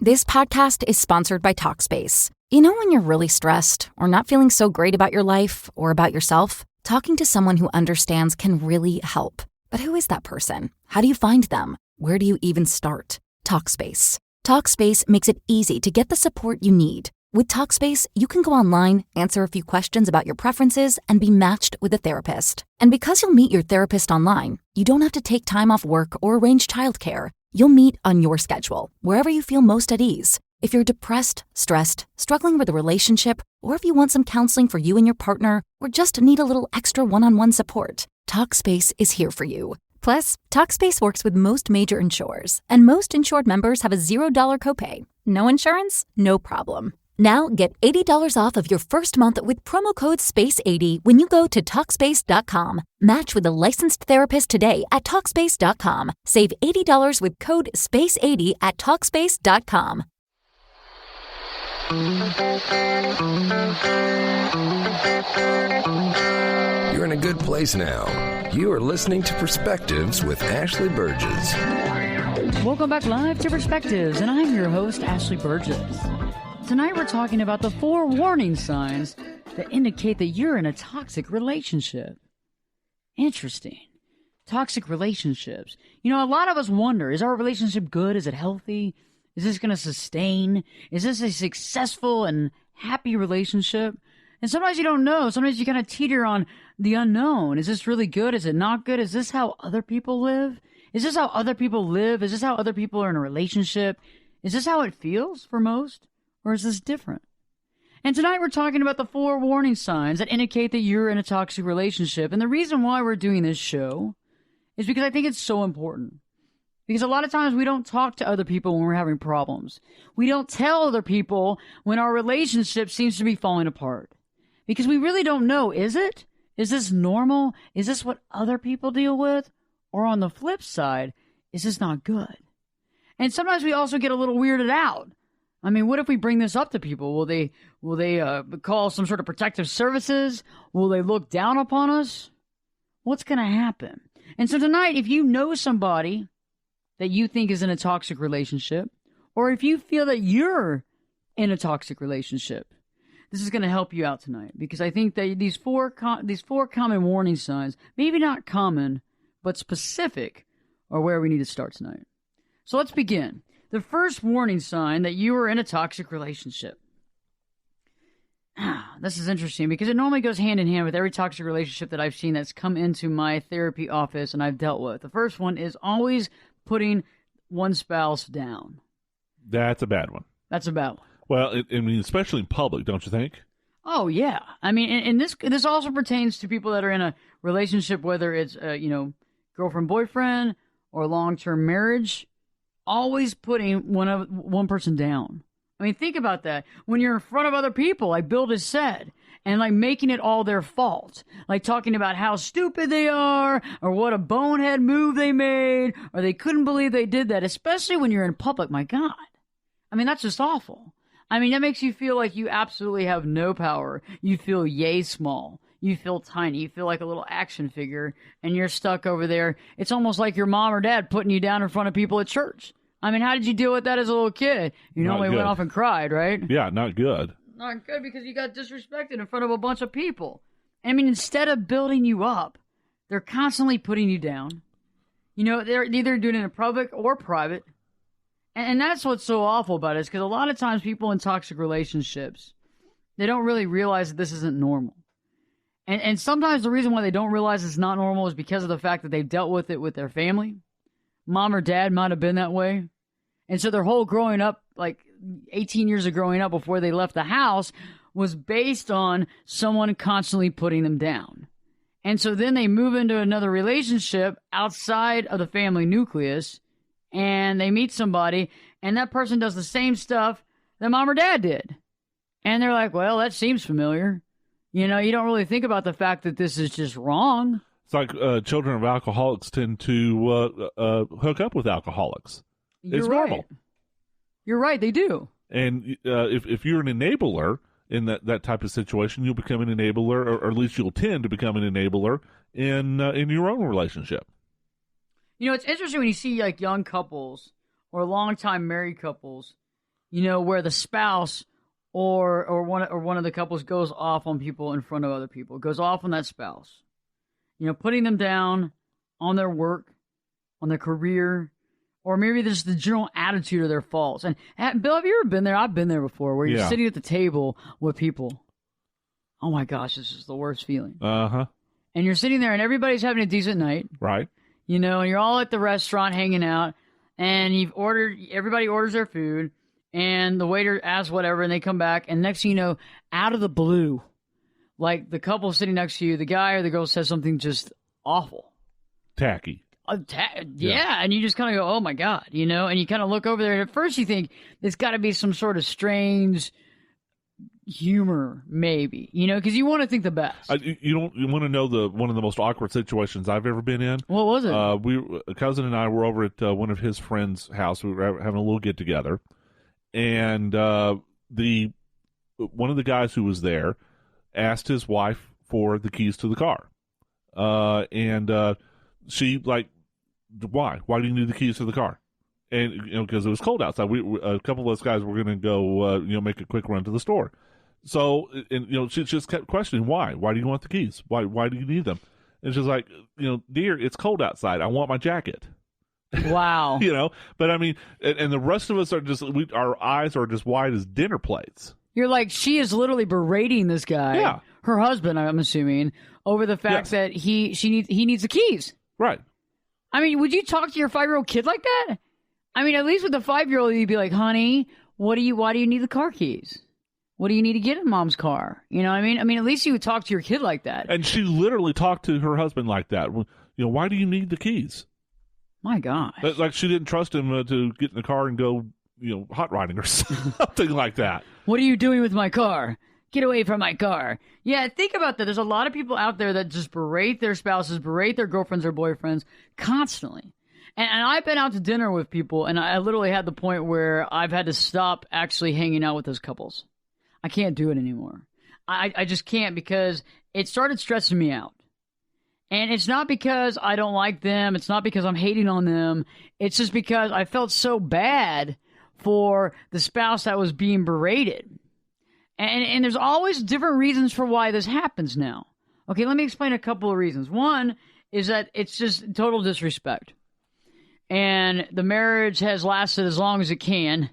This podcast is sponsored by Talkspace. You know when you're really stressed or not feeling so great about your life or about yourself? Talking to someone who understands can really help. But who is that person? How do you find them? Where do you even start? Talkspace. Talkspace makes it easy to get the support you need. With Talkspace, you can go online, answer a few questions about your preferences, and be matched with a therapist. And because you'll meet your therapist online, you don't have to take time off work or arrange childcare. You'll meet on your schedule, wherever you feel most at ease. If you're depressed, stressed, struggling with a relationship, or if you want some counseling for you and your partner, or just need a little extra one-on-one support, Talkspace is here for you. Plus, Talkspace works with most major insurers, and most insured members have a $0 copay. No insurance? No problem. Now get $80 off of your first month with promo code SPACE80 when you go to Talkspace.com. Match with a licensed therapist today at Talkspace.com. Save $80 with code SPACE80 at Talkspace.com. You're in a good place now. You are listening to Perspectives with Ashley Burgess. Welcome back live to Perspectives, and I'm your host, Ashley Burgess. Tonight we're talking about the 4 warning signs that indicate that you're in a toxic relationship. Interesting. Toxic relationships. You know, a lot of us wonder, is our relationship good? Is it healthy? Is this going to sustain? Is this a successful and happy relationship? And sometimes you don't know. Sometimes you kind of teeter on the unknown. Is this really good? Is it not good? Is this how other people live? Is this how other people live? Is this how other people are in a relationship? Is this how it feels for most? Or is this different? And tonight we're talking about the 4 warning signs that indicate that you're in a toxic relationship. And the reason why we're doing this show is because I think it's so important. Because a lot of times we don't talk to other people when we're having problems. We don't tell other people when our relationship seems to be falling apart. Because we really don't know, is it? Is this normal? Is this what other people deal with? Or on the flip side, is this not good? And sometimes we also get a little weirded out. I mean, what if we bring this up to people? Will they call some sort of protective services? Will they look down upon us? What's going to happen? And so tonight, if you know somebody that you think is in a toxic relationship, or if you feel that you're in a toxic relationship, this is going to help you out tonight, because I think that these four common warning signs, maybe not common, but specific, are where we need to start tonight. So let's begin. The first warning sign that you are in a toxic relationship. This is interesting because it normally goes hand in hand with every toxic relationship that I've seen that's come into my therapy office and I've dealt with. The first one is always putting one spouse down. That's a bad one. That's a bad one. Well, I mean, especially in public, don't you think? Oh, yeah. I mean, and this also pertains to people that are in a relationship, whether it's, girlfriend, boyfriend, or long-term marriage. Always putting one person down. I mean, think about that. When you're in front of other people, like Bill just said, and like making it all their fault, like talking about how stupid they are, or what a bonehead move they made, or they couldn't believe they did that, especially when you're in public. My God. I mean, that's just awful. I mean, that makes you feel like you absolutely have no power. You feel yay small. You feel tiny. You feel like a little action figure, and you're stuck over there. It's almost like your mom or dad putting you down in front of people at church. I mean, how did you deal with that as a little kid? You normally went off and cried, right? Yeah, not good. Not good because you got disrespected in front of a bunch of people. I mean, instead of building you up, they're constantly putting you down. You know, they're either doing it in public or private. And that's what's so awful about it, is because a lot of times people in toxic relationships, they don't really realize that this isn't normal. And sometimes the reason why they don't realize it's not normal is because of the fact that they've dealt with it with their family. Mom or dad might have been that way. And so their whole growing up, like 18 years of growing up before they left the house, was based on someone constantly putting them down. And so then they move into another relationship outside of the family nucleus, and they meet somebody, and that person does the same stuff that mom or dad did. And they're like, well, that seems familiar. You know, you don't really think about the fact that this is just wrong. It's like children of alcoholics tend to hook up with alcoholics. It's normal. You're right, they do. And if you're an enabler in that type of situation, you'll become an enabler, or at least you'll tend to become an enabler in your own relationship. You know, it's interesting when you see like young couples or long-time married couples, where the spouse or one of the couples goes off on people in front of other people, goes off on that spouse, putting them down on their work, on their career, or maybe just the general attitude of their faults. And Bill, have you ever been there? I've been there before, where you're sitting at the table with people. Oh my gosh, this is the worst feeling. Uh-huh. And you're sitting there and everybody's having a decent night. Right. And you're all at the restaurant hanging out, and everybody orders their food, and the waiter asks whatever, and they come back, and next thing you know, out of the blue, like the couple sitting next to you, the guy or the girl says something just awful. Tacky. Yeah, and you just kind of go, oh my God, and you kind of look over there, and at first you think there's got to be some sort of strange humor, maybe, because you want to think the best. You want to know one of the most awkward situations I've ever been in? What was it? A cousin and I were over at one of his friends' house. We were having a little get together, and one of the guys who was there asked his wife for the keys to the car, and she why do you need the keys to the car? And because it was cold outside, a couple of us guys were going to go make a quick run to the store. So, and she just kept questioning why. Why do you want the keys? Why do you need them? And she's like, dear, it's cold outside. I want my jacket. Wow. But I mean, and the rest of us are just our eyes are just wide as dinner plates. You're like, she is literally berating this guy, her husband, I'm assuming, over the fact that he needs the keys. Right. I mean, would you talk to your 5-year-old kid like that? I mean, at least with the 5-year-old, you'd be like, honey, why do you need the car keys? What do you need to get in mom's car? You know what I mean? I mean, at least you would talk to your kid like that. And she literally talked to her husband like that. Why do you need the keys? My gosh. Like she didn't trust him to get in the car and go, hot riding or something like that. What are you doing with my car? Get away from my car. Yeah, think about that. There's a lot of people out there that just berate their spouses, berate their girlfriends or boyfriends constantly. And I've been out to dinner with people, and I literally had the point where I've had to stop actually hanging out with those couples. I can't do it anymore. I just can't, because it started stressing me out. And it's not because I don't like them. It's not because I'm hating on them. It's just because I felt so bad for the spouse that was being berated. And there's always different reasons for why this happens now. Okay, let me explain a couple of reasons. One is that it's just total disrespect. And the marriage has lasted as long as it can.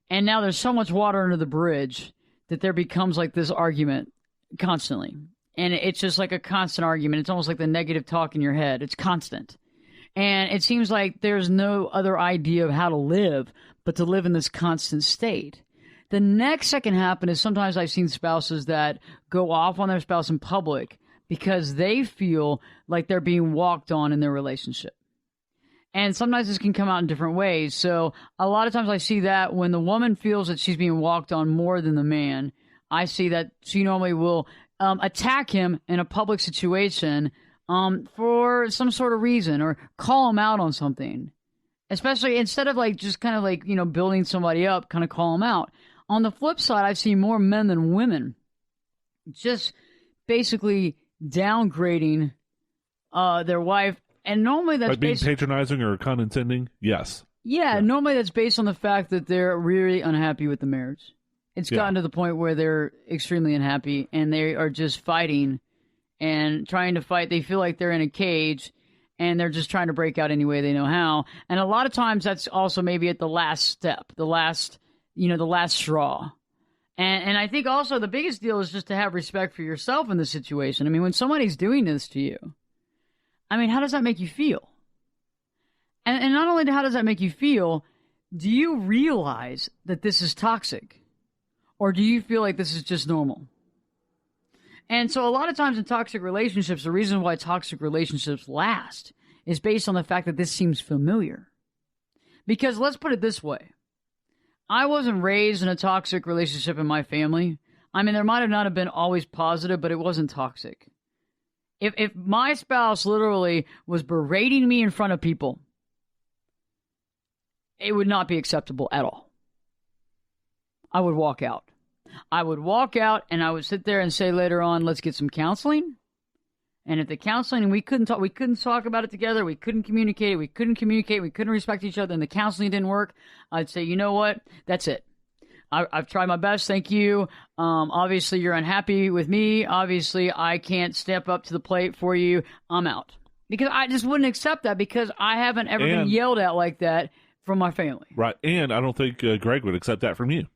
And now there's so much water under the bridge that there becomes like this argument constantly. And it's just like a constant argument. It's almost like the negative talk in your head. It's constant. And it seems like there's no other idea of how to live but to live in this constant state. The next that can happen is sometimes I've seen spouses that go off on their spouse in public because they feel like they're being walked on in their relationship. And sometimes this can come out in different ways. So a lot of times I see that when the woman feels that she's being walked on more than the man, I see that she normally will attack him in a public situation for some sort of reason, or call him out on something. Especially instead of just kind of building somebody up, kind of call him out. On the flip side, I've seen more men than women just basically downgrading their wife. And normally that's being patronizing or condescending. Yes. Yeah, normally that's based on the fact that they're really unhappy with the marriage. It's gotten to the point where they're extremely unhappy and they are just fighting and trying to fight. They feel like they're in a cage and they're just trying to break out any way they know how. And a lot of times that's also maybe at the last step, the last straw. And I think also the biggest deal is just to have respect for yourself in the situation. I mean, when somebody's doing this to you, I mean, how does that make you feel? And not only how does that make you feel, do you realize that this is toxic? Or do you feel like this is just normal? And so a lot of times in toxic relationships, the reason why toxic relationships last is based on the fact that this seems familiar. Because let's put it this way. I wasn't raised in a toxic relationship in my family. I mean, there might have not have been always positive, but it wasn't toxic. If my spouse literally was berating me in front of people, it would not be acceptable at all. I would walk out. I would walk out and I would sit there and say later on, let's get some counseling. And if the counseling, and we couldn't talk about it together, we couldn't communicate, we couldn't respect each other, and the counseling didn't work, I'd say, you know what, that's it. I've tried my best. Thank you. Obviously, you're unhappy with me. Obviously, I can't step up to the plate for you. I'm out. Because I just wouldn't accept that because I haven't ever been yelled at like that from my family. Right. And I don't think Greg would accept that from you.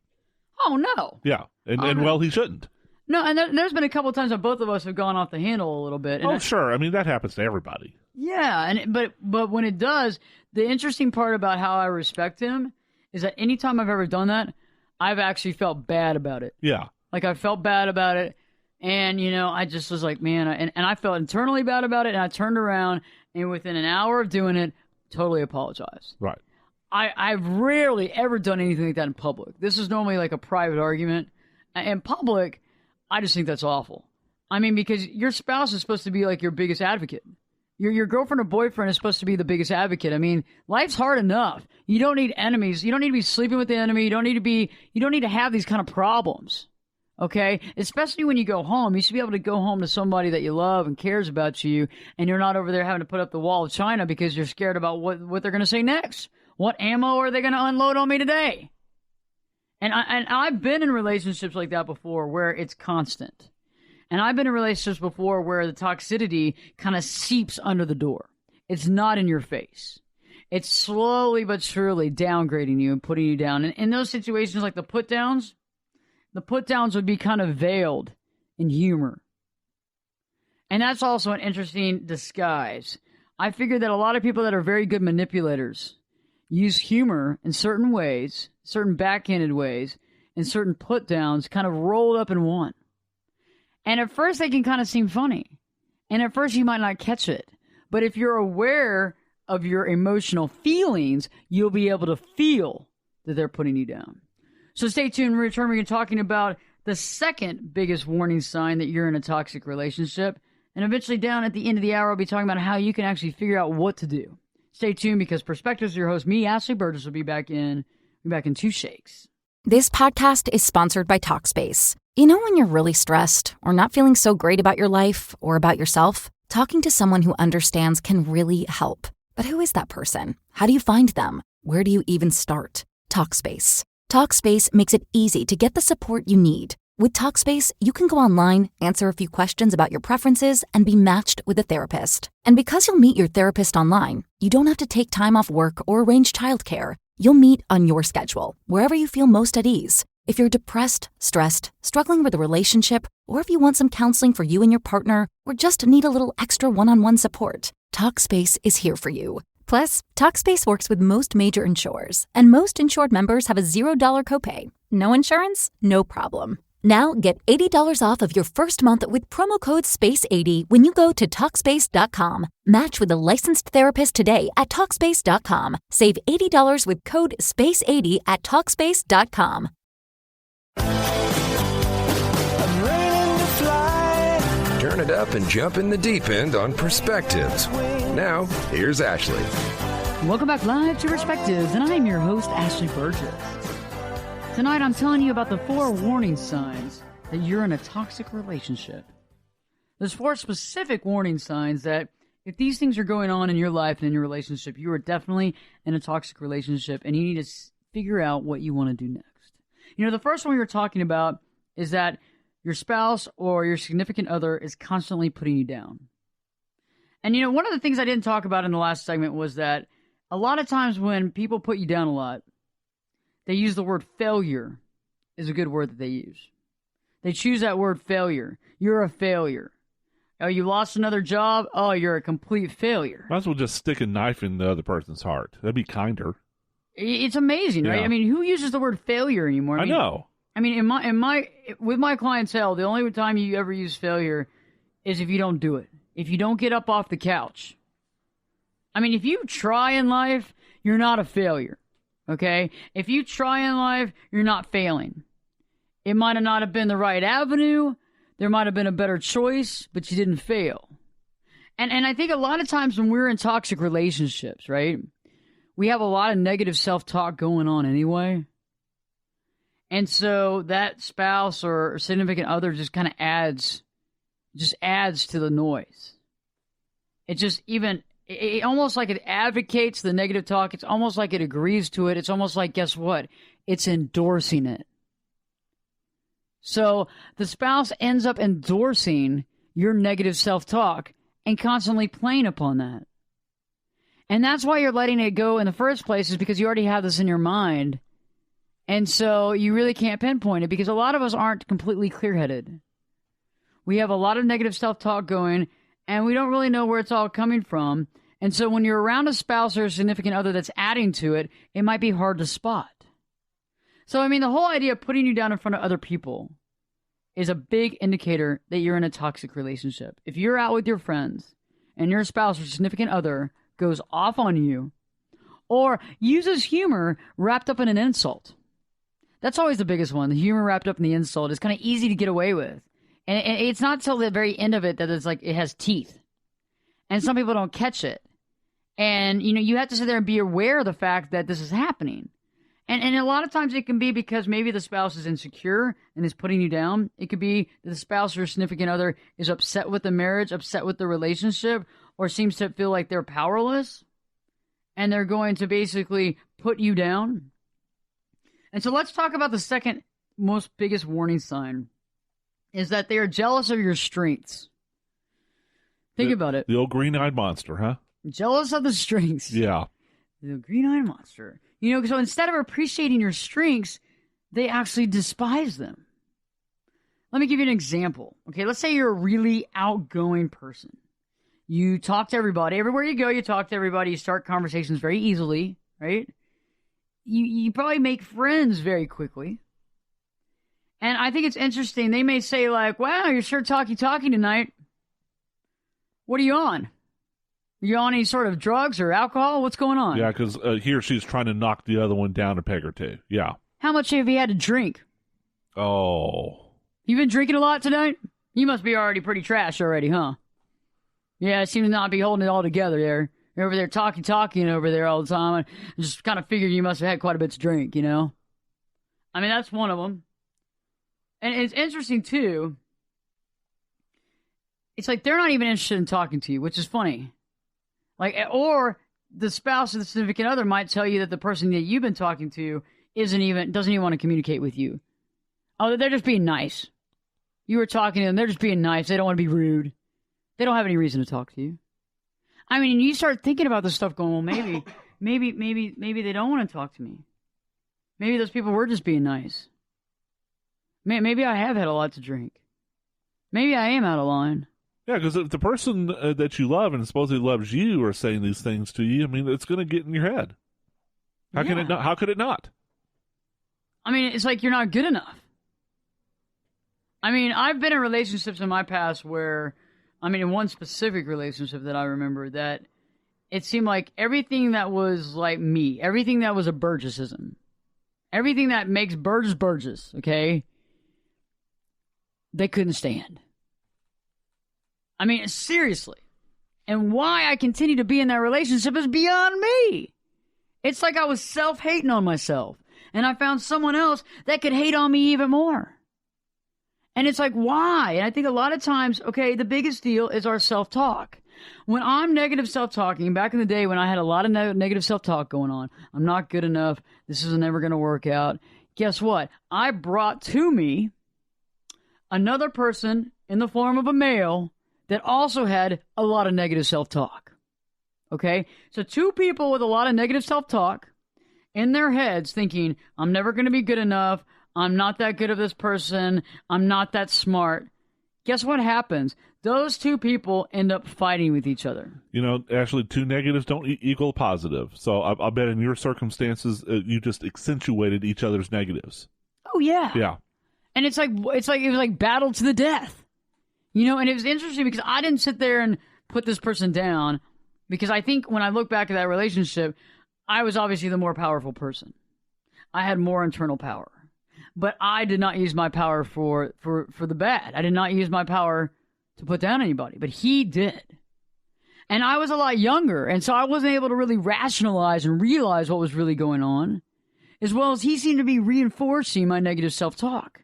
Oh, no. Yeah. And well, he shouldn't. No, and there's been a couple of times that both of us have gone off the handle a little bit. And sure. I mean, that happens to everybody. Yeah, but when it does, the interesting part about how I respect him is that anytime I've ever done that, I've actually felt bad about it. Yeah. Like, I felt bad about it, and, I just was like, man, and I felt internally bad about it, and I turned around, and within an hour of doing it, totally apologized. Right. I've rarely ever done anything like that in public. This is normally like a private argument. In public, I just think that's awful. I mean, because your spouse is supposed to be like your biggest advocate. Your girlfriend or boyfriend is supposed to be the biggest advocate. I mean, life's hard enough. You don't need enemies. You don't need to be sleeping with the enemy. You don't need to have these kind of problems. Okay? Especially when you go home. You should be able to go home to somebody that you love and cares about you, and you're not over there having to put up the wall of China because you're scared about what they're going to say next. What ammo are they going to unload on me today? And I've been in relationships like that before where it's constant. And I've been in relationships before where the toxicity kind of seeps under the door. It's not in your face. It's slowly but surely downgrading you and putting you down. And in those situations like the put-downs would be kind of veiled in humor. And that's also an interesting disguise. I figured that a lot of people that are very good manipulators use humor in certain ways, certain backhanded ways, and certain put-downs kind of rolled up in one. And at first they can kind of seem funny. And at first you might not catch it. But if you're aware of your emotional feelings, you'll be able to feel that they're putting you down. So stay tuned. When we return, we're going to be talking about the second biggest warning sign that you're in a toxic relationship. And eventually down at the end of the hour, I'll be talking about how you can actually figure out what to do. Stay tuned because Perspectives, your host, me, Ashley Burgess, will be back in 2 shakes. This podcast is sponsored by Talkspace. You know when you're really stressed or not feeling so great about your life or about yourself? Talking to someone who understands can really help. But who is that person? How do you find them? Where do you even start? Talkspace. Talkspace makes it easy to get the support you need. With Talkspace, you can go online, answer a few questions about your preferences, and be matched with a therapist. And because you'll meet your therapist online, you don't have to take time off work or arrange childcare. You'll meet on your schedule, wherever you feel most at ease. If you're depressed, stressed, struggling with a relationship, or if you want some counseling for you and your partner, or just need a little extra one-on-one support, Talkspace is here for you. Plus, Talkspace works with most major insurers, and most insured members have a $0 copay. No insurance? No problem. Now get $80 off of your first month with promo code SPACE80 when you go to Talkspace.com. Match with a licensed therapist today at Talkspace.com. Save $80 with code SPACE80 at Talkspace.com. Turn it up and jump in the deep end on Perspectives. Now, here's Ashley. Welcome back live to Perspectives, and I'm your host, Ashley Burgess. Tonight, I'm telling you about the 4 warning signs that you're in a toxic relationship. There's 4 specific warning signs that if these things are going on in your life and in your relationship, you are definitely in a toxic relationship, and you need to figure out what you want to do next. The first one we were talking about is that your spouse or your significant other is constantly putting you down. And, one of the things I didn't talk about in the last segment was that a lot of times when people put you down a lot, they use the word failure is a good word that they use. They choose that word failure. You're a failure. Oh, you lost another job? Oh, you're a complete failure. Might as well just stick a knife in the other person's heart. That'd be kinder. It's amazing, right? Yeah. I mean, who uses the word failure anymore? I know. I mean, with my clientele, the only time you ever use failure is if you don't do it. If you don't get up off the couch. I mean, if you try in life, you're not a failure. Okay? If you try in life, you're not failing. It might have not have been the right avenue. There might have been a better choice, but you didn't fail. And I think a lot of times when we're in toxic relationships, right, we have a lot of negative self-talk going on anyway. And so that spouse or significant other just kind of adds to the noise. It almost like it advocates the negative talk. It's almost like it agrees to it. It's almost like, guess what? It's endorsing it. So the spouse ends up endorsing your negative self-talk and constantly playing upon that. And that's why you're letting it go in the first place, is because you already have this in your mind. And so you really can't pinpoint it, because a lot of us aren't completely clear-headed. We have a lot of negative self-talk going, and we don't really know where it's all coming from. And so when you're around a spouse or a significant other that's adding to it, it might be hard to spot. So, I mean, the whole idea of putting you down in front of other people is a big indicator that you're in a toxic relationship. If you're out with your friends and your spouse or significant other goes off on you or uses humor wrapped up in an insult, that's always the biggest one. The humor wrapped up in the insult is kind of easy to get away with. And it's not till the very end of it that it's like it has teeth. And some people don't catch it. And, you know, you have to sit there and be aware of the fact that this is happening. And a lot of times it can be because maybe the spouse is insecure and is putting you down. It could be that the spouse or significant other is upset with the marriage, upset with the relationship, or seems to feel like they're powerless. And they're going to basically put you down. And so let's talk about the second most biggest warning sign, is that they are jealous of your strengths. Think about it. The old green-eyed monster, huh? Jealous of the strengths. Yeah. The green-eyed monster. You know, so instead of appreciating your strengths, they actually despise them. Let me give you an example. Okay, let's say you're a really outgoing person. You talk to everybody. Everywhere you go, you talk to everybody. You start conversations very easily, right? You probably make friends very quickly. And I think it's interesting. They may say like, wow, you're sure talking tonight. What are you on? Are you on any sort of drugs or alcohol? What's going on? Yeah, because he or she's trying to knock the other one down a peg or two. Yeah. How much have you had to drink? Oh. You been drinking a lot tonight? You must be already pretty trash already, huh? Yeah, I seem to not be holding it all together there. You're over there talking over there all the time. I just kind of figured you must have had quite a bit to drink, you know? I mean, that's one of them. And it's interesting, too. It's like they're not even interested in talking to you, which is funny. Like, or the spouse or the significant other might tell you that the person that you've been talking to doesn't even want to communicate with you. Oh, they're just being nice. You were talking to them, they're just being nice. They don't want to be rude. They don't have any reason to talk to you. I mean, you start thinking about this stuff going, well, maybe they don't want to talk to me. Maybe those people were just being nice. Maybe I have had a lot to drink. Maybe I am out of line. Yeah, because if the person that you love and supposedly loves you are saying these things to you, I mean, it's going to get in your head. How can it not? How could it not? I mean, it's like you're not good enough. I mean, I've been in relationships in my past where, I mean, in one specific relationship that I remember, that it seemed like everything that was like me, everything that was a Burgessism, everything that makes Burgess, okay, they couldn't stand. I mean, seriously. And why I continue to be in that relationship is beyond me. It's like I was self-hating on myself. And I found someone else that could hate on me even more. And it's like, why? And I think a lot of times, okay, the biggest deal is our self-talk. When I'm negative self-talking, back in the day when I had a lot of negative self-talk going on, I'm not good enough, this is never going to work out. Guess what? I brought to me another person in the form of a male that also had a lot of negative self-talk. Okay? So two people with a lot of negative self-talk in their heads thinking, I'm never going to be good enough, I'm not that good of this person, I'm not that smart. Guess what happens? Those two people end up fighting with each other. You know, actually, two negatives don't equal positive. So I'll bet in your circumstances, you just accentuated each other's negatives. Oh, yeah. Yeah. And it was like battle to the death. You know, and it was interesting because I didn't sit there and put this person down, because I think when I look back at that relationship, I was obviously the more powerful person. I had more internal power. But I did not use my power for the bad. I did not use my power to put down anybody, but he did. And I was a lot younger, and so I wasn't able to really rationalize and realize what was really going on, as well as he seemed to be reinforcing my negative self-talk.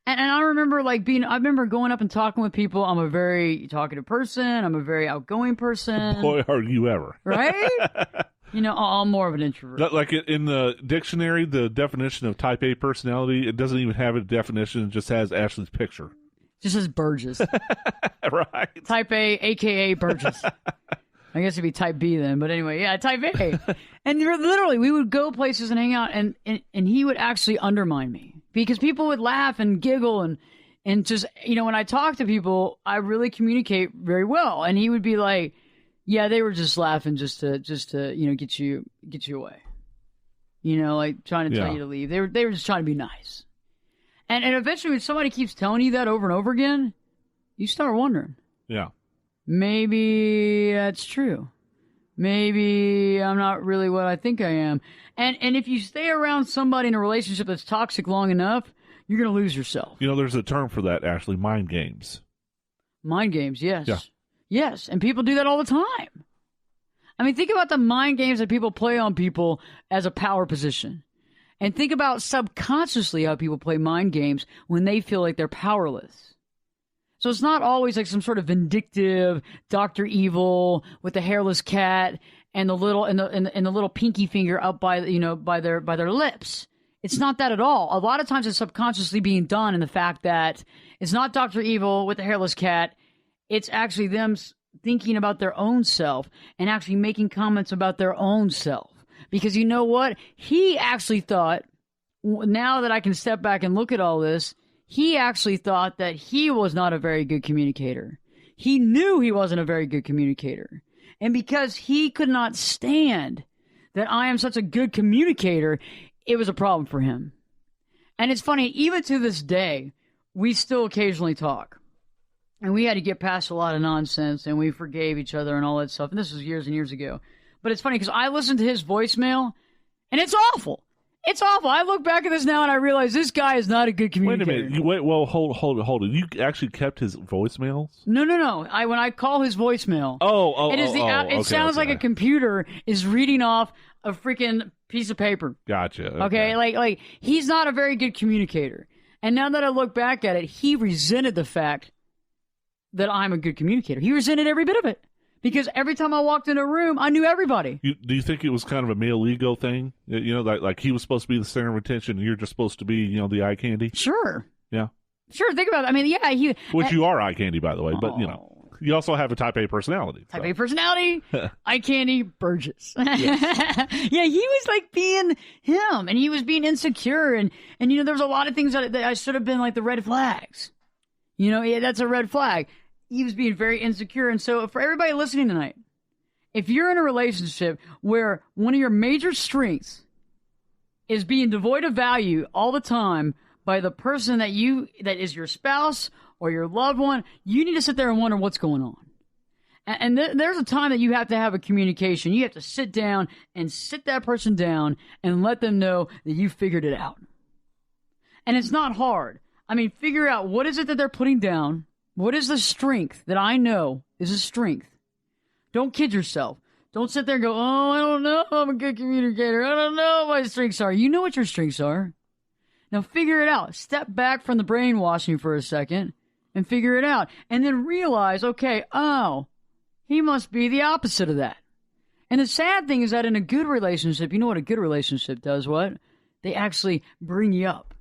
And I remember I remember going up and talking with people. I'm a very talkative person. I'm a very outgoing person. Boy, are you ever. Right? I'm more of an introvert. Like in the dictionary, the definition of type A personality, it doesn't even have a definition. It just has Ashley's picture. Just says Burgess. Right. Type A, a.k.a. Burgess. I guess it'd be type B then. But anyway, yeah, type A. And literally, we would go places and hang out, and he would actually undermine me. Because people would laugh and giggle and just, when I talk to people, I really communicate very well. And he would be like, yeah, they were just laughing just to get you away. Like trying to tell you to leave. They were just trying to be nice. And eventually when somebody keeps telling you that over and over again, you start wondering. Yeah. Maybe that's true. Maybe I'm not really what I think I am. And if you stay around somebody in a relationship that's toxic long enough, you're going to lose yourself. There's a term for that, Ashley, mind games. Mind games, yes. Yeah. Yes, and people do that all the time. I mean, think about the mind games that people play on people as a power position. And think about subconsciously how people play mind games when they feel like they're powerless. So it's not always like some sort of vindictive Dr. Evil with the hairless cat and the little and the little pinky finger up by their lips. It's not that at all. A lot of times it's subconsciously being done in the fact that it's not Dr. Evil with the hairless cat. It's actually them thinking about their own self and actually making comments about their own self. Because you know what? He actually thought, now that I can step back and look at all this, he actually thought that he was not a very good communicator. He knew he wasn't a very good communicator. And because he could not stand that I am such a good communicator, it was a problem for him. And it's funny, even to this day, we still occasionally talk. And we had to get past a lot of nonsense, and we forgave each other and all that stuff. And this was years and years ago. But it's funny because I listened to his voicemail, and it's awful. It's awful. I look back at this now, and I realize this guy is not a good communicator. Wait a minute. Hold it. You actually kept his voicemails? No. When I call his voicemail, it sounds like a computer is reading off a freaking piece of paper. Gotcha. Okay, like he's not a very good communicator. And now that I look back at it, he resented the fact that I'm a good communicator. He resented every bit of it. Because every time I walked in a room, I knew everybody. Do you think it was kind of a male ego thing? Like he was supposed to be the center of attention, and you're just supposed to be, the eye candy? Sure. Yeah. Sure, think about it. I mean, yeah. Which you are eye candy, by the way, but, you also have a type A personality. Type A personality, eye candy, Burgess. Yeah, he was like being him, and he was being insecure, and there was a lot of things that I should have been like the red flags. That's a red flag. He was being very insecure. And so for everybody listening tonight, if you're in a relationship where one of your major strengths is being devoid of value all the time by the person that is your spouse or your loved one, you need to sit there and wonder what's going on. And there's a time that you have to have a communication. You have to sit down and sit that person down and let them know that you figured it out. And it's not hard. I mean, figure out what is it that they're putting down. What is the strength that I know is a strength? Don't kid yourself. Don't sit there and go, oh, I don't know if I'm a good communicator. I don't know what my strengths are. You know what your strengths are. Now figure it out. Step back from the brainwashing for a second and figure it out. And then realize, okay, he must be the opposite of that. And the sad thing is that in a good relationship, you know what a good relationship does, what? They actually bring you up.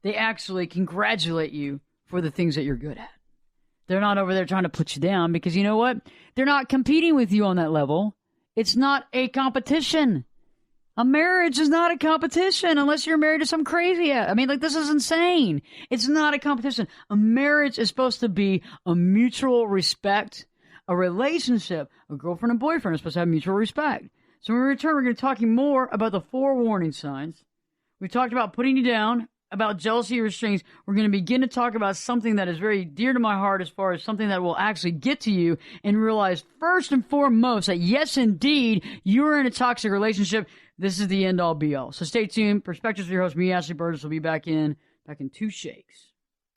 They actually congratulate you for the things that you're good at. They're not over there trying to put you down because you know what? They're not competing with you on that level. It's not a competition. A marriage is not a competition unless you're married to some crazy. I mean, this is insane. It's not a competition. A marriage is supposed to be a mutual respect. A relationship, a girlfriend and boyfriend, is supposed to have mutual respect. So when we return, we're going to be talking more about the 4 warning signs. We talked about putting you down, about jealousy or restraints. We're going to begin to talk about something that is very dear to my heart as far as something that will actually get to you and realize first and foremost that yes, indeed, you're in a toxic relationship. This is the end all be all. So stay tuned. Perspectives with your host, me, Ashley Burgess, will be back in 2 shakes.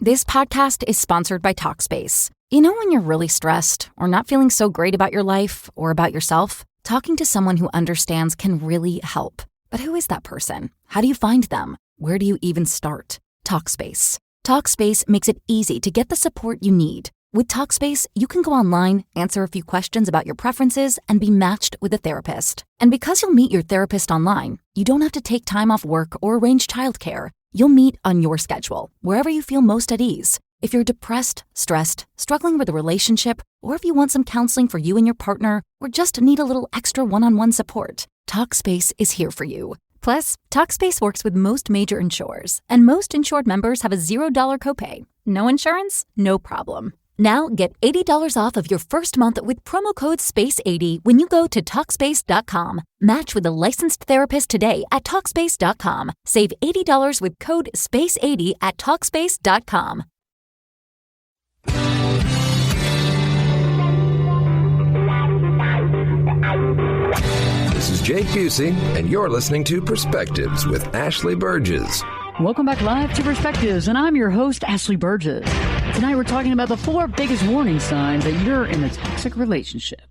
This podcast is sponsored by Talkspace. You know when you're really stressed or not feeling so great about your life or about yourself? Talking to someone who understands can really help. But who is that person? How do you find them? Where do you even start? Talkspace. Talkspace makes it easy to get the support you need. With Talkspace, you can go online, answer a few questions about your preferences, and be matched with a therapist. And because you'll meet your therapist online, you don't have to take time off work or arrange childcare. You'll meet on your schedule, wherever you feel most at ease. If you're depressed, stressed, struggling with a relationship, or if you want some counseling for you and your partner, or just need a little extra one-on-one support, Talkspace is here for you. Plus, Talkspace works with most major insurers, and most insured members have a $0 copay. No insurance? No problem. Now get $80 off of your first month with promo code SPACE80 when you go to Talkspace.com. Match with a licensed therapist today at Talkspace.com. Save $80 with code SPACE80 at Talkspace.com. This is Jake Busey, and you're listening to Perspectives with Ashley Burgess. Welcome back live to Perspectives, and I'm your host, Ashley Burgess. Tonight we're talking about the 4 biggest warning signs that you're in a toxic relationship.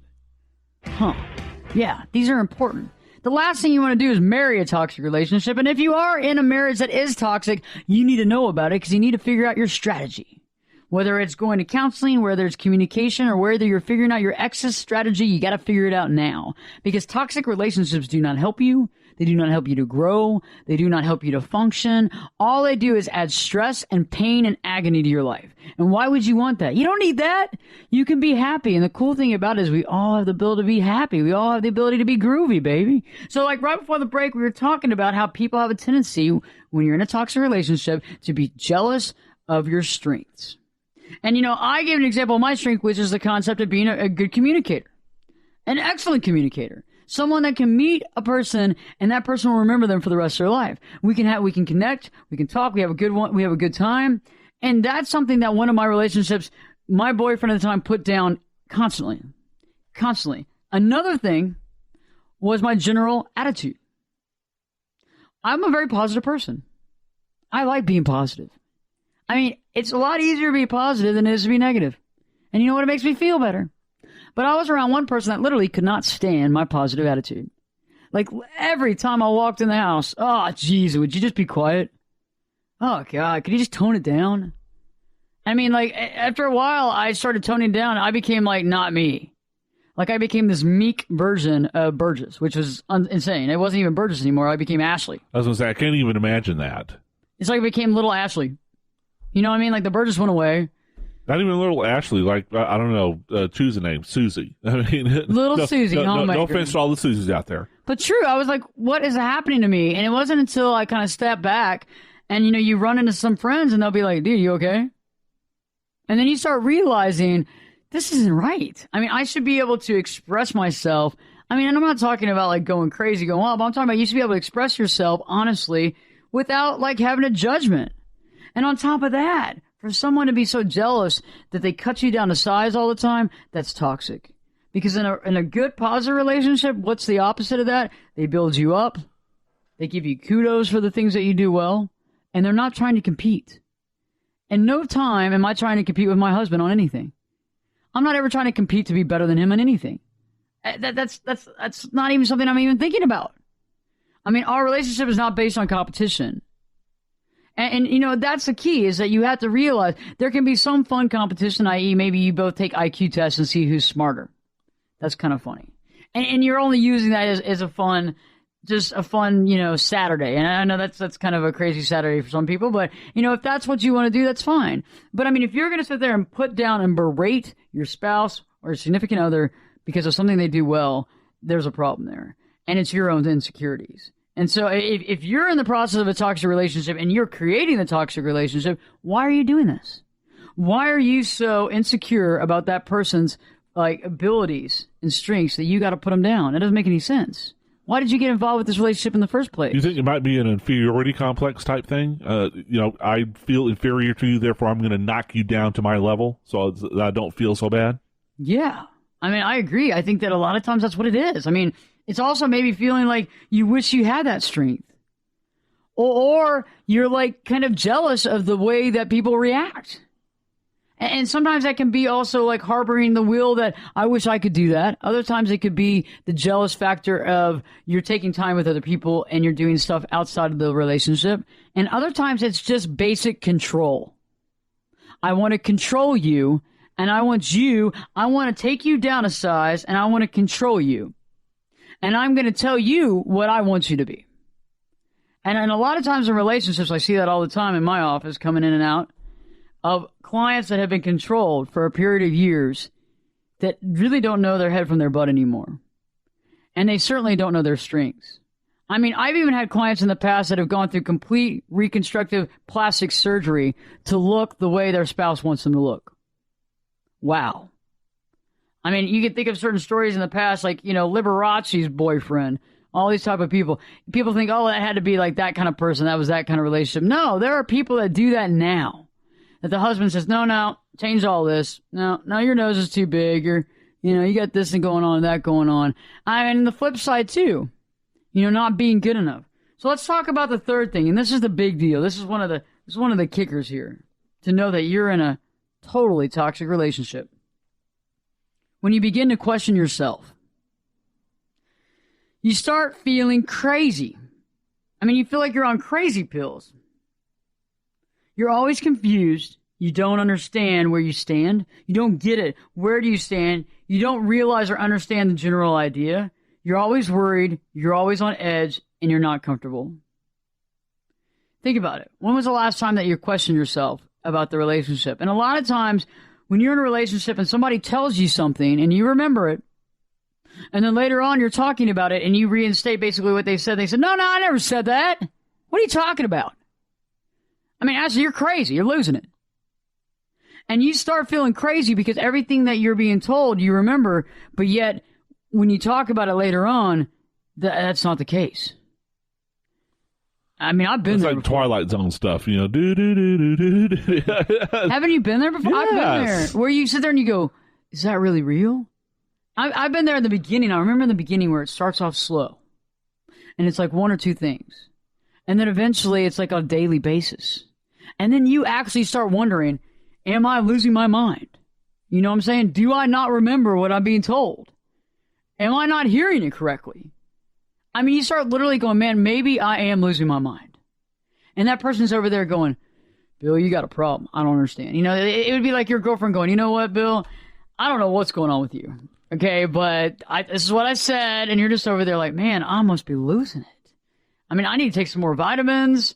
Yeah, these are important. The last thing you want to do is marry a toxic relationship, and if you are in a marriage that is toxic, you need to know about it because you need to figure out your strategy. Whether it's going to counseling, whether it's communication, or whether you're figuring out your exit strategy, you got to figure it out now. Because toxic relationships do not help you. They do not help you to grow. They do not help you to function. All they do is add stress and pain and agony to your life. And why would you want that? You don't need that. You can be happy. And the cool thing about it is we all have the ability to be happy. We all have the ability to be groovy, baby. So like right before the break, we were talking about how people have a tendency when you're in a toxic relationship to be jealous of your strengths. And, you know, I gave an example of my strength, which is the concept of being a good communicator, an excellent communicator, someone that can meet a person and that person will remember them for the rest of their life. We can connect, we can talk, we have a good time. And that's something that one of my relationships, my boyfriend at the time, put down constantly. Another thing was my general attitude. I'm a very positive person. I like being positive. I mean, it's a lot easier to be positive than it is to be negative. And you know what? It makes me feel better. But I was around one person that literally could not stand my positive attitude. Like every time I walked in the house, oh, geez, would you just be quiet? Oh, God, could you just tone it down? I mean, like, after a while, I started toning down. I became, like, not me. Like, I became this meek version of Burgess, which was insane. It wasn't even Burgess anymore. I became Ashley. I was going to say, I can't even imagine that. It's like I became little Ashley. You know what I mean? Like the Burgess went away. Not even little Ashley, like, I don't know, choose a name, Susie. I mean, little Susie, no offense to all the Susies out there. But true, I was like, what is happening to me? And it wasn't until I kind of stepped back and, you know, you run into some friends and they'll be like, dude, you okay? And then you start realizing this isn't right. I mean, I should be able to express myself. I mean, and I'm not talking about like going crazy, going wild, but I'm talking about you should be able to express yourself honestly without like having a judgment. And on top of that, for someone to be so jealous that they cut you down to size all the time, that's toxic. Because in a good, positive relationship, what's the opposite of that? They build you up. They give you kudos for the things that you do well. And they're not trying to compete. And no time am I trying to compete with my husband on anything. I'm not ever trying to compete to be better than him on anything. That's not even something I'm even thinking about. I mean, our relationship is not based on competition. And, you know, that's the key is that you have to realize there can be some fun competition, i.e. maybe you both take IQ tests and see who's smarter. That's kind of funny. And you're only using that as a fun, just a fun, you know, Saturday. And I know that's kind of a crazy Saturday for some people, but, you know, if that's what you want to do, that's fine. But, I mean, if you're going to sit there and put down and berate your spouse or your significant other because of something they do well, there's a problem there. And it's your own insecurities. And so if you're in the process of a toxic relationship and you're creating the toxic relationship, why are you doing this? Why are you so insecure about that person's like abilities and strengths that you got to put them down? That doesn't make any sense. Why did you get involved with this relationship in the first place? You think it might be an inferiority complex type thing? You know, I feel inferior to you, therefore I'm going to knock you down to my level so that I don't feel so bad? Yeah. I mean, I agree. I think that a lot of times that's what it is. I mean, it's also maybe feeling like you wish you had that strength. Or you're like kind of jealous of the way that people react. And sometimes that can be also like harboring the will that I wish I could do that. Other times it could be the jealous factor of you're taking time with other people and you're doing stuff outside of the relationship. And other times it's just basic control. I want to control you And I want to take you down a size, and I want to control you. And I'm going to tell you what I want you to be. And a lot of times in relationships, I see that all the time in my office, coming in and out, of clients that have been controlled for a period of years that really don't know their head from their butt anymore. And they certainly don't know their strengths. I mean, I've even had clients in the past that have gone through complete reconstructive plastic surgery to look the way their spouse wants them to look. Wow. I mean, you can think of certain stories in the past, like, Liberace's boyfriend, all these type of people. People think, oh, that had to be like that kind of person. That was that kind of relationship. No, there are people that do that now. That the husband says, no, change all this. No, your nose is too big. You got this and going on and that going on. I mean, the flip side too, not being good enough. So let's talk about the third thing. And this is the big deal. This is one of the kickers here, to know that you're in a totally toxic relationship. When you begin to question yourself, you start feeling crazy. I mean, you feel like you're on crazy pills. You're always confused. You don't understand where you stand. You don't get it. Where do you stand? You don't realize or understand the general idea. You're always worried. You're always on edge, and you're not comfortable. Think about it. When was the last time that you questioned yourself about the relationship? And a lot of times when you're in a relationship and somebody tells you something and you remember it, and then later on you're talking about it and you reinstate basically what they said. They said, no, I never said that. What are you talking about? I mean, Ashley, you're crazy. You're losing it. And you start feeling crazy because everything that you're being told, you remember, but yet when you talk about it later on, that's not the case. I mean, I've been there like before. Twilight Zone stuff, Haven't you been there before? Yes. I've been there. Where you sit there and you go, is that really real? I've been there in the beginning. I remember in the beginning where it starts off slow. And it's like one or two things. And then eventually it's like on a daily basis. And then you actually start wondering, am I losing my mind? You know what I'm saying? Do I not remember what I'm being told? Am I not hearing it correctly? I mean, you start literally going, man, maybe I am losing my mind. And that person's over there going, Bill, you got a problem. I don't understand. It would be like your girlfriend going, you know what, Bill? I don't know what's going on with you. Okay, but this is what I said. And you're just over there like, man, I must be losing it. I mean, I need to take some more vitamins.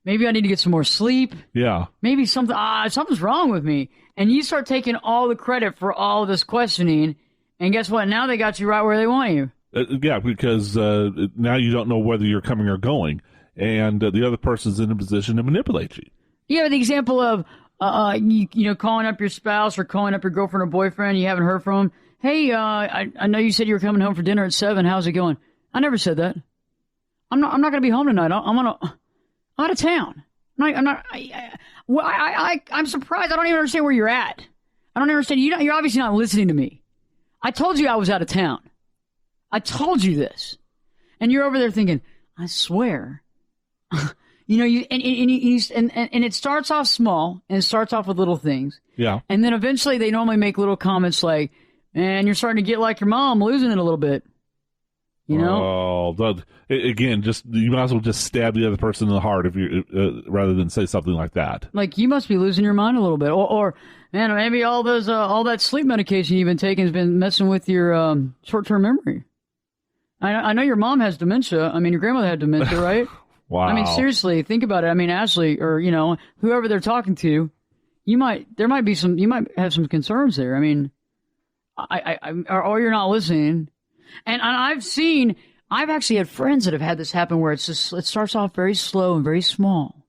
Maybe I need to get some more sleep. Yeah. Maybe something's wrong with me. And you start taking all the credit for all of this questioning. And guess what? Now they got you right where they want you. Yeah, because now you don't know whether you're coming or going. And the other person's in a position to manipulate you. Yeah, the example of, calling up your spouse or calling up your girlfriend or boyfriend. You haven't heard from them. Hey, I know you said you were coming home for dinner at 7. How's it going? I never said that. I'm not going to be home tonight. I'm out of town. I'm surprised. I don't even understand where you're at. I don't understand. You're obviously not listening to me. I told you I was out of town. I told you this. And you're over there thinking, I swear. And it starts off small, and it starts off with little things. Yeah. And then eventually they normally make little comments like, man, you're starting to get like your mom, losing it a little bit. Again, you might as well just stab the other person in the heart if you rather than say something like that. Like, you must be losing your mind a little bit, or man, maybe all that sleep medication you've been taking has been messing with your short-term memory. I know your mom has dementia. I mean, your grandmother had dementia, right? Wow. I mean, seriously, think about it. I mean, Ashley, or whoever they're talking to, you might have some concerns there. I mean, or you're not listening. And I've actually had friends that have had this happen where it starts off very slow and very small.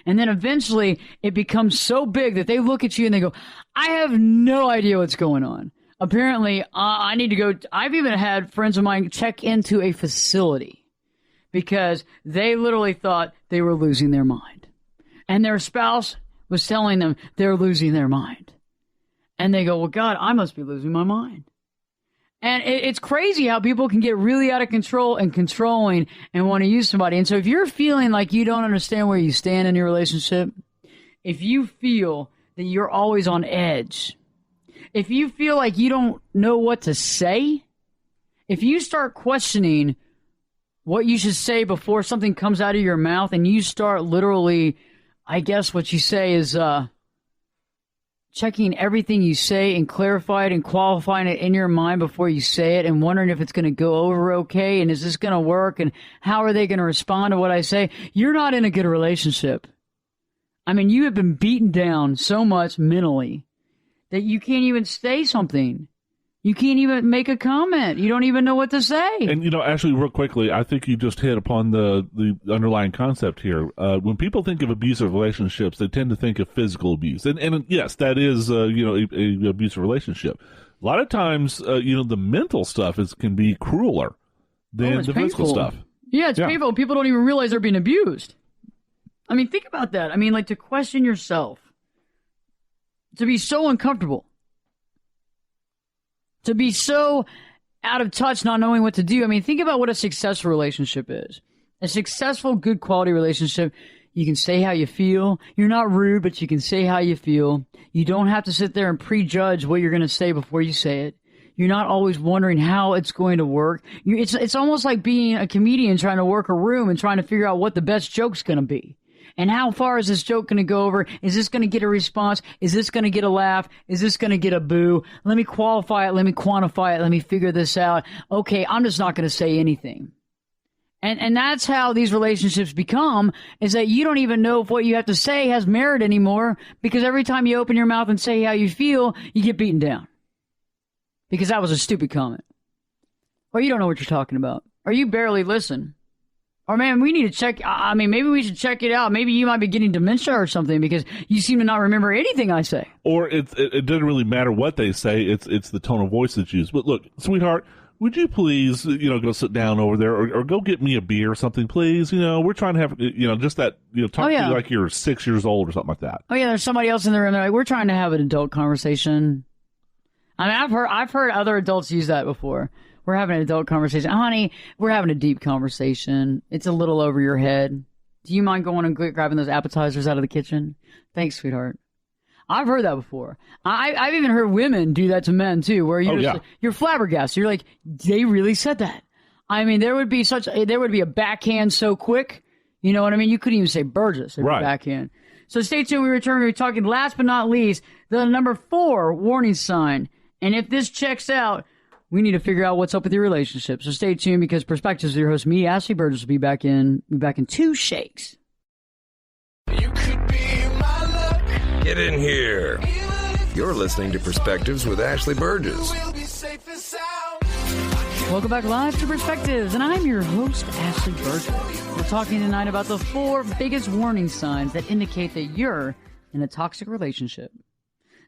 And then eventually it becomes so big that they look at you and they go, I have no idea what's going on. Apparently, I need to go. I've even had friends of mine check into a facility because they literally thought they were losing their mind. And their spouse was telling them they're losing their mind. And they go, well, God, I must be losing my mind. And it's crazy how people can get really out of control and controlling and want to use somebody. And so if you're feeling like you don't understand where you stand in your relationship, if you feel that you're always on edge, if you feel like you don't know what to say, if you start questioning what you should say before something comes out of your mouth and you start literally, I guess what you say is checking everything you say and clarifying and qualifying it in your mind before you say it and wondering if it's going to go over okay and is this going to work and how are they going to respond to what I say, you're not in a good relationship. I mean, you have been beaten down so much mentally that you can't even say something. You can't even make a comment. You don't even know what to say. And, actually, real quickly, I think you just hit upon the underlying concept here. When people think of abusive relationships, they tend to think of physical abuse. And yes, that is, a abusive relationship. A lot of times, the mental stuff can be crueler than the physical stuff. Yeah, it's painful. People don't even realize they're being abused. I mean, think about that. I mean, like, to question yourself, to be so uncomfortable, to be so out of touch, not knowing what to do. I mean, think about what a successful relationship is. A successful, good quality relationship, you can say how you feel. You're not rude, but you can say how you feel. You don't have to sit there and prejudge what you're going to say before you say it. You're not always wondering how it's going to work. It's almost like being a comedian trying to work a room and trying to figure out what the best joke's going to be. And how far is this joke going to go over? Is this going to get a response? Is this going to get a laugh? Is this going to get a boo? Let me qualify it. Let me quantify it. Let me figure this out. Okay, I'm just not going to say anything. And that's how these relationships become, is that you don't even know if what you have to say has merit anymore, because every time you open your mouth and say how you feel, you get beaten down. Because that was a stupid comment. Or you don't know what you're talking about. Or you barely listen. Or, man, we need to check. I mean, maybe we should check it out. Maybe you might be getting dementia or something because you seem to not remember anything I say. Or it doesn't really matter what they say. It's the tone of voice that's used. But look, sweetheart, would you please, go sit down over there or go get me a beer or something, please? We're trying to have, just that, talk to you like you're 6 years old or something like that. Oh, yeah, there's somebody else in the room. They're like, we're trying to have an adult conversation. I mean, I've heard other adults use that before. We're having an adult conversation. Honey, we're having a deep conversation. It's a little over your head. Do you mind going and grabbing those appetizers out of the kitchen? Thanks, sweetheart. I've heard that before. I've even heard women do that to men, too, where you're flabbergasted. You're like, they really said that. I mean, there would be a backhand so quick. You know what I mean? You couldn't even say Burgess. Right. Backhand. So stay tuned. We return. We're talking, last but not least, the number 4 warning sign. And if this checks out, we need to figure out what's up with your relationship. So stay tuned, because Perspectives with your host, me, Ashley Burgess, will be back in 2 shakes. You could be my luck. Get in here. You're listening to Perspectives with Ashley Burgess. Welcome back live to Perspectives, and I'm your host, Ashley Burgess. We're talking tonight about the 4 biggest warning signs that indicate that you're in a toxic relationship.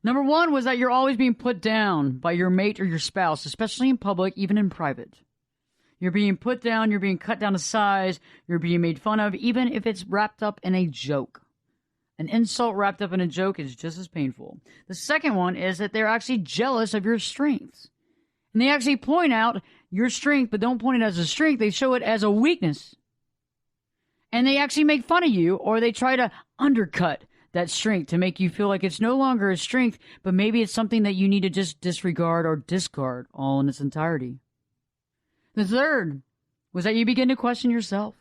Number 1 was that you're always being put down by your mate or your spouse, especially in public, even in private. You're being put down, you're being cut down to size, you're being made fun of, even if it's wrapped up in a joke. An insult wrapped up in a joke is just as painful. The second one is that they're actually jealous of your strengths. And they actually point out your strength, but don't point it as a strength. They show it as a weakness. And they actually make fun of you, or they try to undercut that strength to make you feel like it's no longer a strength, but maybe it's something that you need to just disregard or discard all in its entirety. The third was that you begin to question yourself.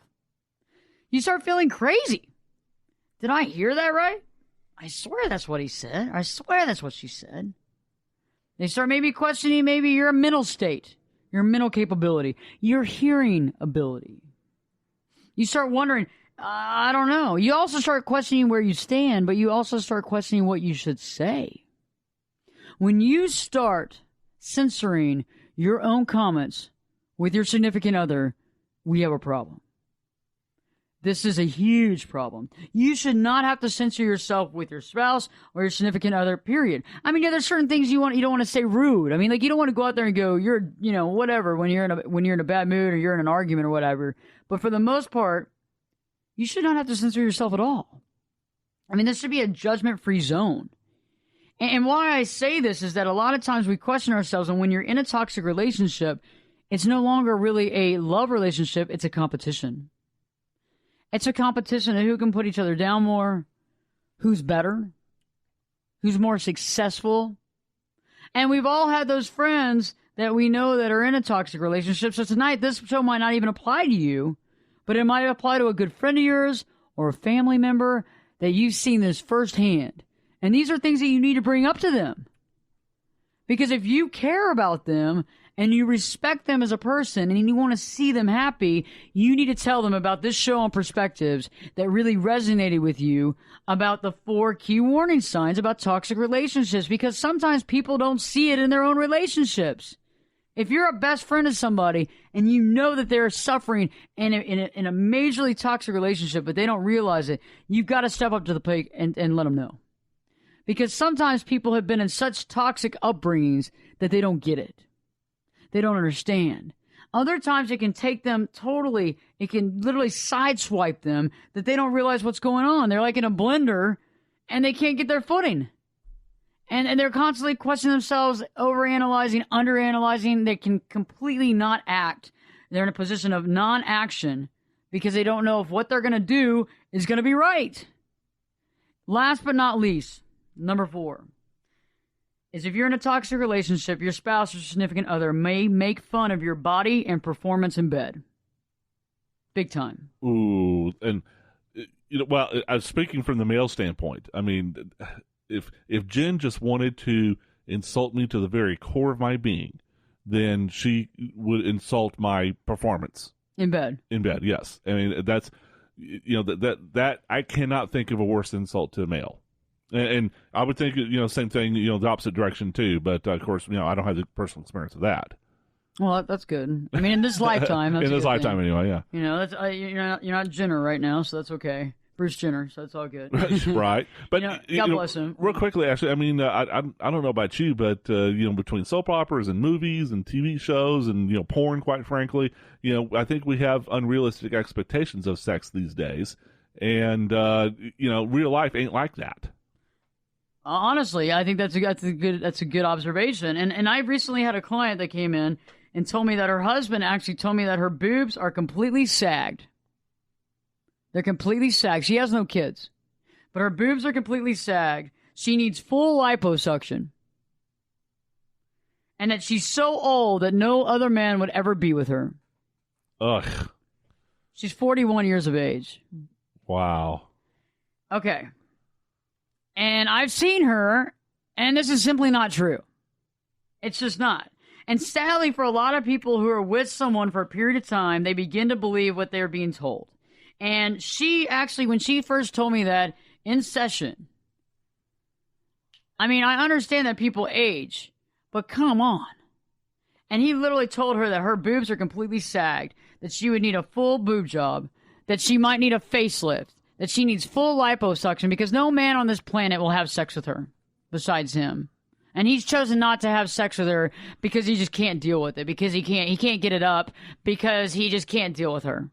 You start feeling crazy. Did I hear that right? I swear that's what he said. I swear that's what she said. They start maybe questioning maybe your mental state, your mental capability, your hearing ability. You start wondering, I don't know. You also start questioning where you stand, but you also start questioning what you should say. When you start censoring your own comments with your significant other, we have a problem. This is a huge problem. You should not have to censor yourself with your spouse or your significant other, period. I mean, there's certain things you don't want to say rude. I mean, like, you don't want to go out there and go, you're, whatever, when you're in a bad mood or you're in an argument or whatever. But for the most part, you should not have to censor yourself at all. I mean, this should be a judgment-free zone. And why I say this is that a lot of times we question ourselves, and when you're in a toxic relationship, it's no longer really a love relationship, it's a competition. It's a competition of who can put each other down more, who's better, who's more successful. And we've all had those friends that we know that are in a toxic relationship. So tonight, this show might not even apply to you, but it might apply to a good friend of yours or a family member that you've seen this firsthand. And these are things that you need to bring up to them. Because if you care about them and you respect them as a person and you want to see them happy, you need to tell them about this show on Perspectives that really resonated with you about the 4 key warning signs about toxic relationships, because sometimes people don't see it in their own relationships. If you're a best friend of somebody and you know that they're suffering in a majorly toxic relationship, but they don't realize it, you've got to step up to the plate and let them know. Because sometimes people have been in such toxic upbringings that they don't get it. They don't understand. Other times it can take them totally, it can literally sideswipe them that they don't realize what's going on. They're like in a blender and they can't get their footing. And they're constantly questioning themselves, overanalyzing, underanalyzing. They can completely not act. They're in a position of non-action because they don't know if what they're going to do is going to be right. Last but not least, number 4 is if you're in a toxic relationship, your spouse or significant other may make fun of your body and performance in bed. Big time. Ooh, and well, I was speaking from the male standpoint. I mean, if Jen just wanted to insult me to the very core of my being, then she would insult my performance in bed. In bed, yes. I mean, that's that I cannot think of a worse insult to a male. And I would think, same thing, the opposite direction too. But of course, I don't have the personal experience of that. Well, that's good. I mean, in this lifetime, that's in this lifetime, thing. Anyway, yeah. That's you're not Jenner right now, so that's okay. Bruce Jenner, so it's all good. Right, but God bless him. Real quickly, actually, I mean, I don't know about you, but between soap operas and movies and TV shows and porn, quite frankly, I think we have unrealistic expectations of sex these days, and real life ain't like that. Honestly, I think that's a good observation. And I recently had a client that came in and told me that her husband actually told me that her boobs are completely sagged. They're completely sagged. She has no kids, but her boobs are completely sagged. She needs full liposuction. And that she's so old that no other man would ever be with her. Ugh. She's 41 years of age. Wow. Okay. And I've seen her, and this is simply not true. It's just not. And sadly, for a lot of people who are with someone for a period of time, they begin to believe what they're being told. And she actually, when she first told me that in session, I mean, I understand that people age, but come on. And he literally told her that her boobs are completely sagged, that she would need a full boob job, that she might need a facelift, that she needs full liposuction because no man on this planet will have sex with her besides him. And he's chosen not to have sex with her because he just can't deal with it, because he can't get it up, because he just can't deal with her.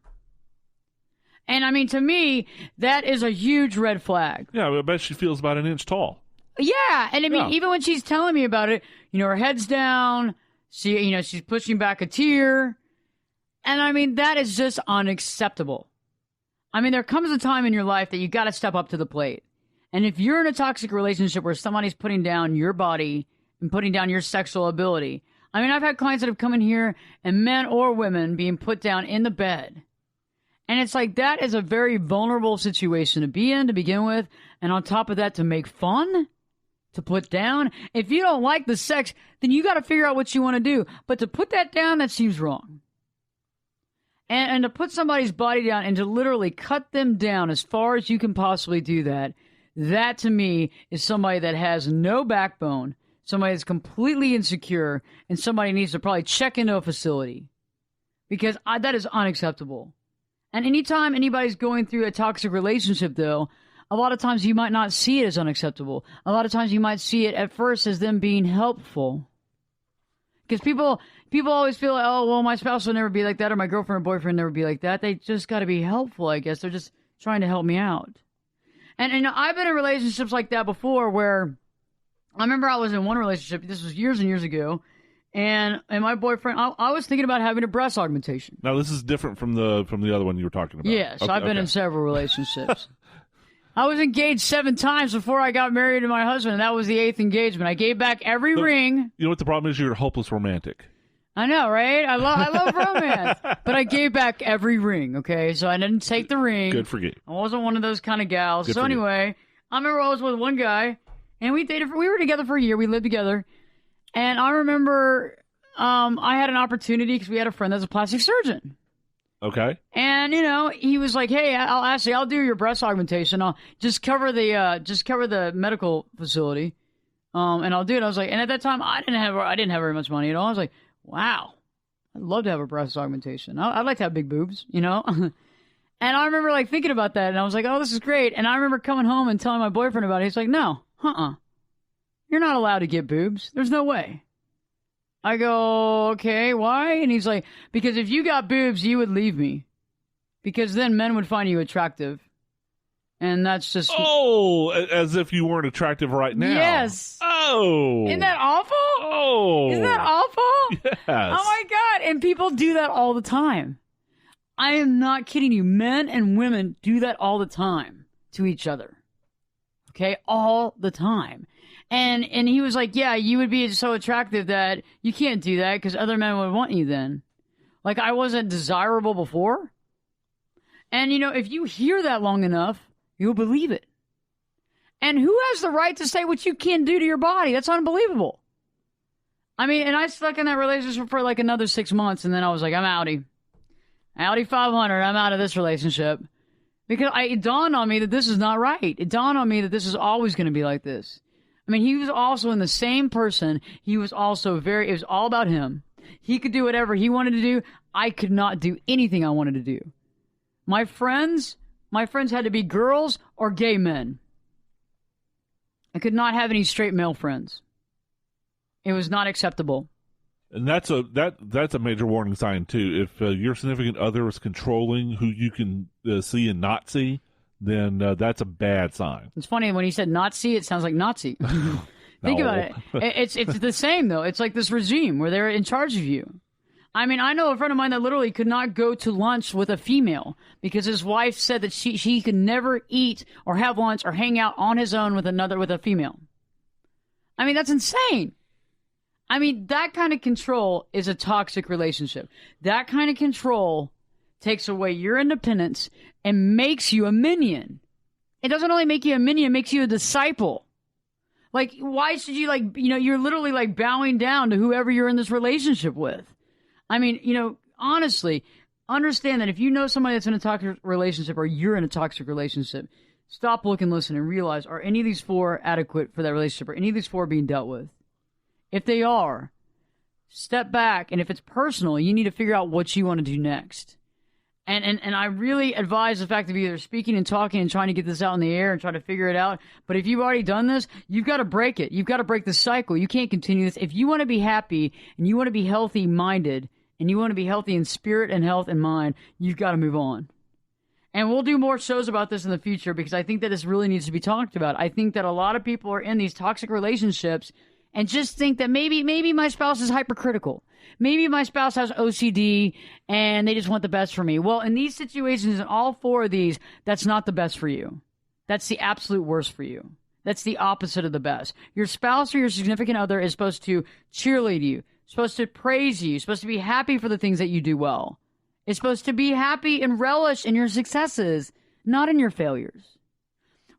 And I mean, to me, that is a huge red flag. Yeah, I bet she feels about an inch tall. Yeah, and I mean, even when she's telling me about it, her head's down, she's pushing back a tear. And I mean, that is just unacceptable. I mean, there comes a time in your life that you got to step up to the plate. And if you're in a toxic relationship where somebody's putting down your body and putting down your sexual ability, I mean, I've had clients that have come in here and men or women being put down in the bed. And it's like, that is a very vulnerable situation to be in to begin with. And on top of that, to make fun, to put down. If you don't like the sex, then you got to figure out what you want to do. But to put that down, that seems wrong. And to put somebody's body down and to literally cut them down as far as you can possibly do that, that to me is somebody that has no backbone, somebody that's completely insecure, and somebody needs to probably check into a facility. Because that is unacceptable. And anytime anybody's going through a toxic relationship, though, a lot of times you might not see it as unacceptable. A lot of times you might see it at first as them being helpful. Because people always feel like, oh, well, my spouse will never be like that, or my girlfriend or boyfriend never be like that. They just got to be helpful, I guess. They're just trying to help me out. And I've been in relationships like that before where I remember I was in one relationship. This was years and years ago. And my boyfriend, I was thinking about having a breast augmentation. Now, this is different from the other one you were talking about. Yes, I've been in several relationships. I was engaged 7 times before I got married to my husband, and that was the 8th engagement. I gave back every ring. You know what the problem is? You're a hopeless romantic. I know, right? I love romance. But I gave back every ring, okay? So I didn't take the ring. Good for you. I wasn't one of those kind of gals. So anyway, I remember I was with one guy, And we were together for a year. We lived together. And I remember I had an opportunity because we had a friend that's a plastic surgeon. Okay. And, he was like, hey, I'll do your breast augmentation. I'll just cover the medical facility. And I'll do it. I was like, and at that time, I didn't have very much money at all. I was like, wow, I'd love to have a breast augmentation. I'd like to have big boobs, And I remember like thinking about that, and I was like, oh, this is great. And I remember coming home and telling my boyfriend about it. He's like, no, you're not allowed to get boobs. There's no way. I go, okay, why? And he's like, because if you got boobs, you would leave me. Because then men would find you attractive. And that's just... Oh, as if you weren't attractive right now. Yes. Oh. Isn't that awful? Oh. Isn't that awful? Yes. Oh, my God. And people do that all the time. I am not kidding you. Men and women do that all the time to each other. Okay? All the time. And he was like, yeah, you would be so attractive that you can't do that because other men would want you then. Like, I wasn't desirable before. And, if you hear that long enough, you'll believe it. And who has the right to say what you can do to your body? That's unbelievable. I mean, and I stuck in that relationship for like another 6 months, and then I was like, I'm outie. Outie 500, I'm out of this relationship. Because it dawned on me that this is not right. It dawned on me that this is always going to be like this. I mean, he was also in the same person. He was also it was all about him. He could do whatever he wanted to do. I could not do anything I wanted to do. My friends had to be girls or gay men. I could not have any straight male friends. It was not acceptable. And that's a major warning sign too. If your significant other is controlling who you can see and not see, then that's a bad sign. It's funny when he said Nazi, it sounds like Nazi. Think about it. It's the same though. It's like this regime where they're in charge of you. I mean, I know a friend of mine that literally could not go to lunch with a female because his wife said that she could never eat or have lunch or hang out on his own with a female. I mean, that's insane. I mean, that kind of control is a toxic relationship. That kind of control takes away your independence and makes you a minion. It doesn't only make you a minion, it makes you a disciple. Like, why should you, you're literally, bowing down to whoever you're in this relationship with. I mean, honestly, understand that if you know somebody that's in a toxic relationship or you're in a toxic relationship, stop, look, and listen and realize, are any of these four adequate for that relationship? Are any of these four being dealt with? If they are, step back, and if it's personal, you need to figure out what you want to do next. And I really advise the fact of either speaking and talking and trying to get this out in the air and try to figure it out. But if you've already done this, you've got to break it. You've got to break the cycle. You can't continue this. If you want to be happy and you want to be healthy-minded and you want to be healthy in spirit and health and mind, you've got to move on. And we'll do more shows about this in the future because I think that this really needs to be talked about. I think that a lot of people are in these toxic relationships and just think that maybe my spouse is hypercritical. Maybe my spouse has OCD and they just want the best for me. Well, in these situations, in all four of these, that's not the best for you. That's the absolute worst for you. That's the opposite of the best. Your spouse or your significant other is supposed to cheerlead you, supposed to praise you, supposed to be happy for the things that you do well. It's supposed to be happy and relish in your successes, not in your failures.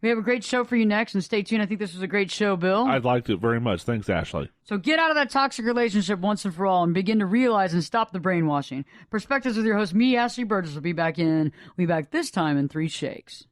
We have a great show for you next, and stay tuned. I think this was a great show, Bill. I liked it very much. Thanks, Ashley. So get out of that toxic relationship once and for all and begin to realize and stop the brainwashing. Perspectives with your host, me, Ashley Burgess, will be back this time in 3 shakes.